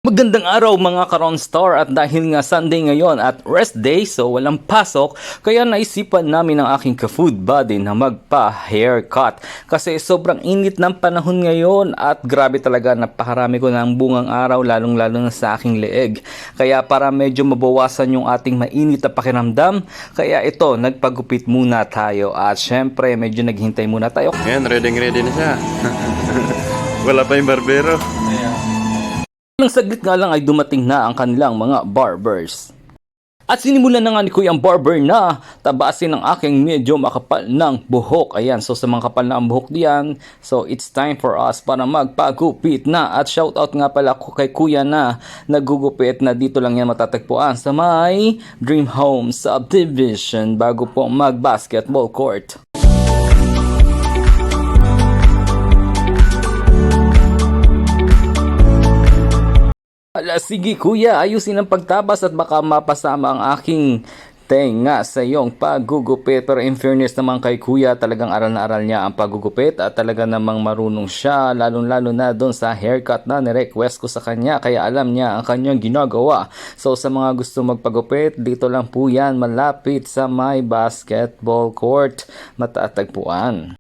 Magandang araw mga ka-Ronstar, at dahil nga Sunday ngayon at rest day, so walang pasok, kaya naisipan namin ng aking ka-food buddy na magpa-haircut. Kasi sobrang init ng panahon ngayon at grabe talaga, napakarami ko ng bungang araw, lalong-lalo na sa aking leeg. Kaya para medyo mabawasan yung ating mainit na pakiramdam, kaya ito, nagpagupit muna tayo at syempre medyo naghintay muna tayo. Yan, ready na siya. Wala pa yung barbero. Nang saglit nga lang ay dumating na ang kanilang mga barbers. At sinimulan na nga ni Kuya ang barber na tabasin ang aking medyo makapal ng buhok. Ayan, so sa mga kapal na ang buhok diyan, so it's time for us para magpagupit na. At shoutout nga pala ko kay Kuya na nagugupit na dito lang yan matatagpuan sa may Dream Home Subdivision bago po mag-basketball court. Ala, sige kuya, ayusin ang pagtabas at baka mapasama ang aking tenga sa iyong paggugupit. Pero in fairness naman kay kuya, talagang aral na aral niya ang paggugupit at talaga namang marunong siya, lalo na doon sa haircut na nirequest ko sa kanya, kaya alam niya ang kanyang ginagawa. So sa mga gusto magpagupit, dito lang po yan, malapit sa may basketball court, matatagpuan.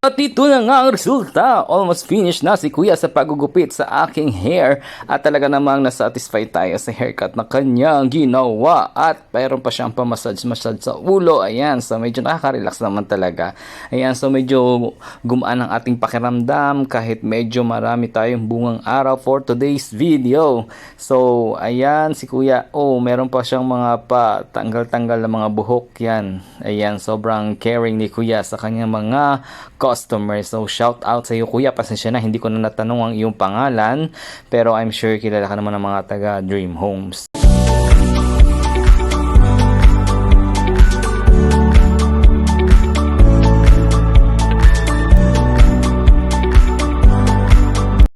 At ito na nga ang resulta. Almost finished na si kuya sa paggugupit sa aking hair. At talaga namang nasatisfy tayo sa haircut na kanyang ginawa. At mayroon pa siyang pamassage sa ulo. Ayan, so medyo nakaka-relax naman talaga. Ayan, so medyo gumaan ang ating pakiramdam kahit medyo marami tayong bungang araw for today's video. So, ayan si kuya. Oh, meron pa siyang mga tanggal-tanggal na mga buhok yan. Ayan, sobrang caring ni kuya sa kanyang mga customer. So shout out sa iyo kuya, pasensya na hindi ko na natanong ang iyong pangalan, pero I'm sure kilala ka naman ng mga taga Dream Homes.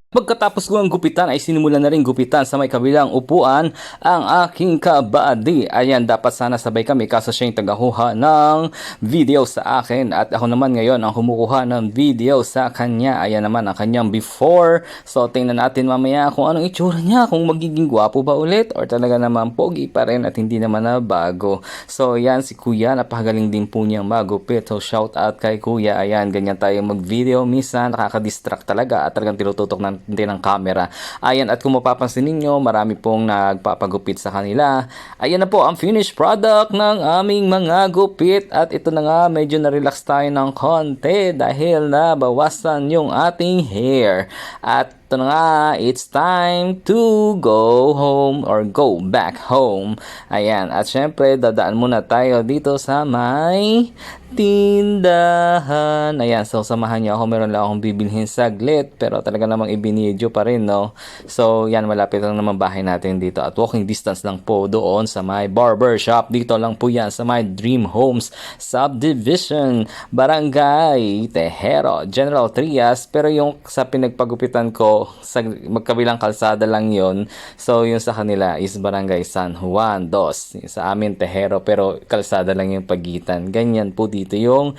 Pagkatapos ko ang gupitan ay sinimulan na rin gupitan sa may kabilang upuan ang aking kabady. Ayan, dapat sana sabay kami kaso siya yung tagahuha ng video sa akin at ako naman ngayon ang kumukuha ng video sa kanya. Ayan naman ang kanyang before. So tingnan natin mamaya kung anong itsura niya, kung magiging gwapo ba ulit or talaga naman pogi pa rin at hindi naman na bago. So yan si kuya, napakagaling din po niyang magupit. So shout out kay kuya. Ayan, ganyan tayo mag video, minsan nakaka-distract talaga at talagang tinututok din ng camera. Ayan, at kung mapapansin ninyo, marami pong nagpapagupit sa kanila. Ayan na po ang finished product ng aming mga gupit at ito na nga, medyo na-relax tayo ng konti dahil nabawasan yung ating hair. At ito na nga, it's time to go home or go back home. Ayan, at syempre dadaan muna tayo dito sa may tindahan. Ayan, so samahan niyo ako, meron lang akong bibilhin saglit pero talaga namang ibinidyo pa rin, no? So yan, malapit lang naman bahay natin dito at walking distance lang po doon sa may barber shop. Dito lang po yan sa may Dream Homes Subdivision, Barangay Tejero, General Trias. Pero yung sa pinagpagupitan ko, sa magkabilang kalsada lang yon. So yung sa kanila is Barangay San Juan Dos, sa amin Tejero, pero kalsada lang yung pagitan. Ganyan po dito yung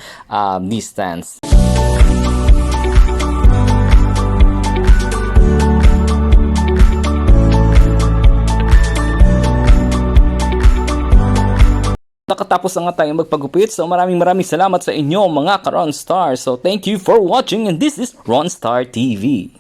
distance. Nakatapos na nga tayo magpagupit. So maraming salamat sa inyo mga ka-Ronstar. So thank you for watching and this is Ronstar TV.